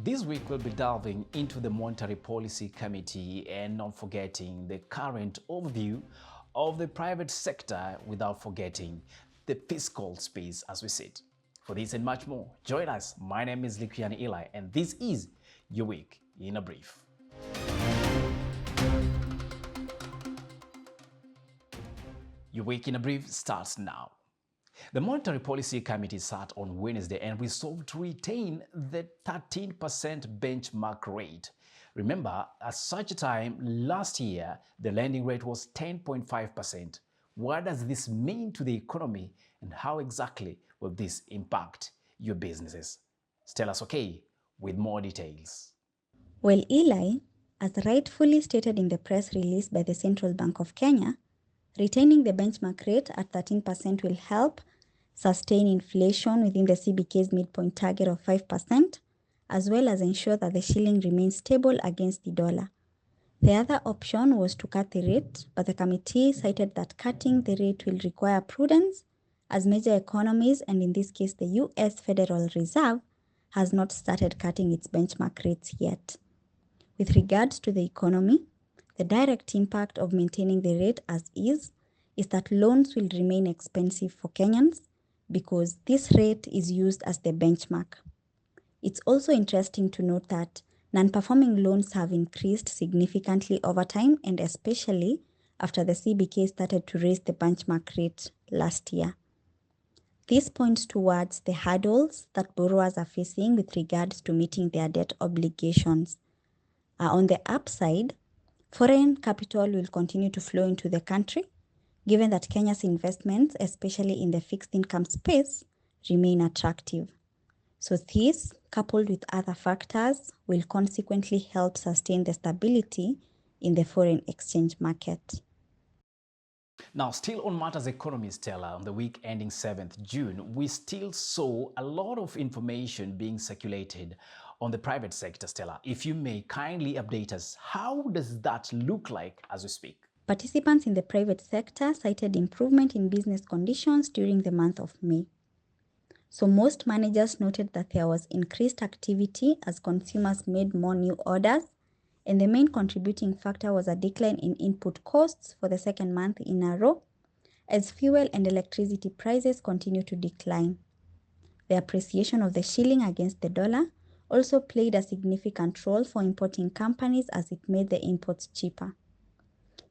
This week we'll be delving into the Monetary Policy Committee and not forgetting the current overview of the private sector without forgetting the fiscal space as we sit. For this and much more, join us. My name is Likian Eli and this is your week in a brief. Your week in a brief starts now. The Monetary Policy Committee sat on Wednesday and resolved to retain the 13% benchmark rate. Remember, at such a time last year, the lending rate was 10.5%. What does this mean to the economy and how exactly will this impact your businesses? Stella Soke with more details. Well, Eli, as rightfully stated in the press release by the Central Bank of Kenya, retaining the benchmark rate at 13% will help sustain inflation within the CBK's midpoint target of 5%, as well as ensure that the shilling remains stable against the dollar. The other option was to cut the rate, but the committee cited that cutting the rate will require prudence, as major economies, and in this case the US Federal Reserve, has not started cutting its benchmark rates yet. With regards to the economy, the direct impact of maintaining the rate as is that loans will remain expensive for Kenyans because this rate is used as the benchmark. It's also interesting to note that non-performing loans have increased significantly over time and especially after the CBK started to raise the benchmark rate last year. This points towards the hurdles that borrowers are facing with regards to meeting their debt obligations. On the upside, foreign capital will continue to flow into the country, given that Kenya's investments, especially in the fixed income space, remain attractive. So this, coupled with other factors, will consequently help sustain the stability in the foreign exchange market. Now, still on matters economy, Stella, on the week ending 7th June, we still saw a lot of information being circulated on the private sector, Stella. If you may kindly update us, how does that look like as we speak? Participants in the private sector cited improvement in business conditions during the month of May. So most managers noted that there was increased activity as consumers made more new orders, and the main contributing factor was a decline in input costs for the second month in a row, as fuel and electricity prices continue to decline. The appreciation of the shilling against the dollar also played a significant role for importing companies as it made the imports cheaper.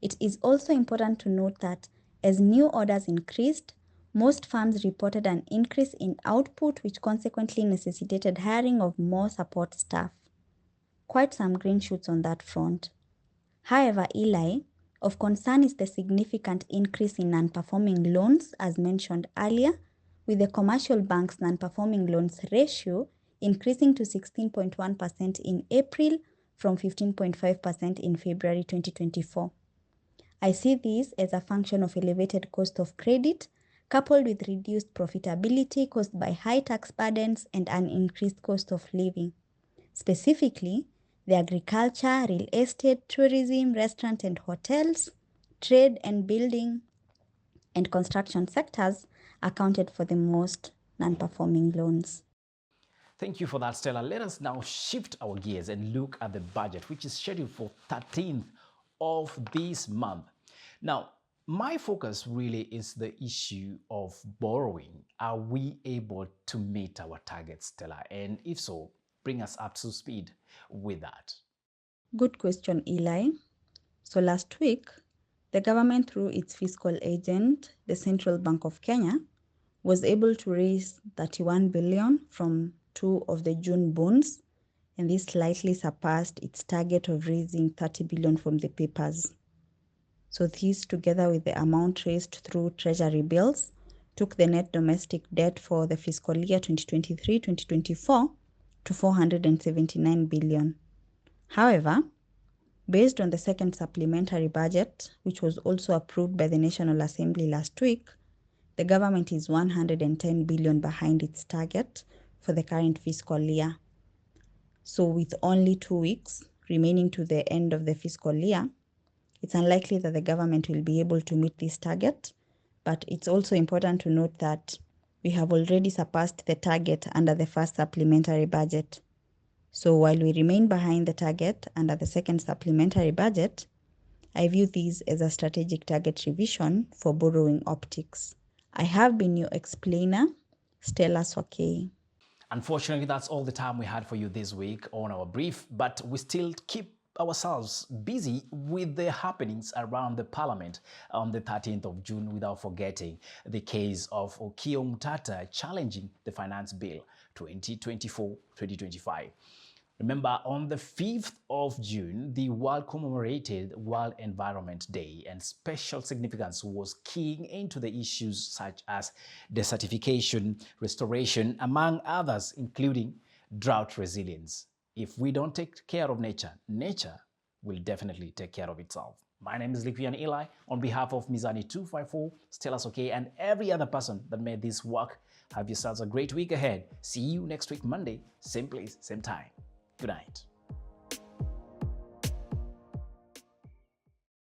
It is also important to note that as new orders increased, most firms reported an increase in output, which consequently necessitated hiring of more support staff. Quite some green shoots on that front. However, Eli, of concern is the significant increase in non-performing loans, as mentioned earlier, with the commercial bank's non-performing loans ratio increasing to 16.1% in April from 15.5% in February 2024. I see this as a function of elevated cost of credit, coupled with reduced profitability caused by high tax burdens and an increased cost of living. Specifically, the agriculture, real estate, tourism, restaurant and hotels, trade and building, and construction sectors accounted for the most non-performing loans. Thank you for that, Stella. Let us now shift our gears and look at the budget, which is scheduled for 13th of this month. Now, my focus really is the issue of borrowing. Are we able to meet our targets, Stella? And if so, bring us up to speed with that. Good question, Eli. So last week, the government, through its fiscal agent, the Central Bank of Kenya, was able to raise 31 billion from two of the June bonds, and this slightly surpassed its target of raising 30 billion from the papers. So this, together with the amount raised through treasury bills, took the net domestic debt for the fiscal year 2023-2024 to 479 billion. However, based on the second supplementary budget, which was also approved by the National Assembly last week, the government is 110 billion behind its target for the current fiscal year. So with only 2 weeks remaining to the end of the fiscal year, it's unlikely that the government will be able to meet this target, but it's also important to note that we have already surpassed the target under the first supplementary budget. So while we remain behind the target under the second supplementary budget, I view these as a strategic target revision for borrowing optics. I have been your explainer, Stella Swakei. Unfortunately, that's all the time we had for you this week on our brief, but we still keep ourselves busy with the happenings around the parliament on the 13th of June without forgetting the case of Okiya Omtatah challenging the finance bill 2024-2025. Remember, on the 5th of June, the world commemorated World Environment Day, and special significance was keying into the issues such as desertification, restoration, among others, including drought resilience. If we don't take care of nature, nature will definitely take care of itself. My name is Lipian Eli. On behalf of Mizani 254, Stella Swakei, and every other person that made this work, have yourselves a great week ahead. See you next week, Monday, same place, same time. Good night.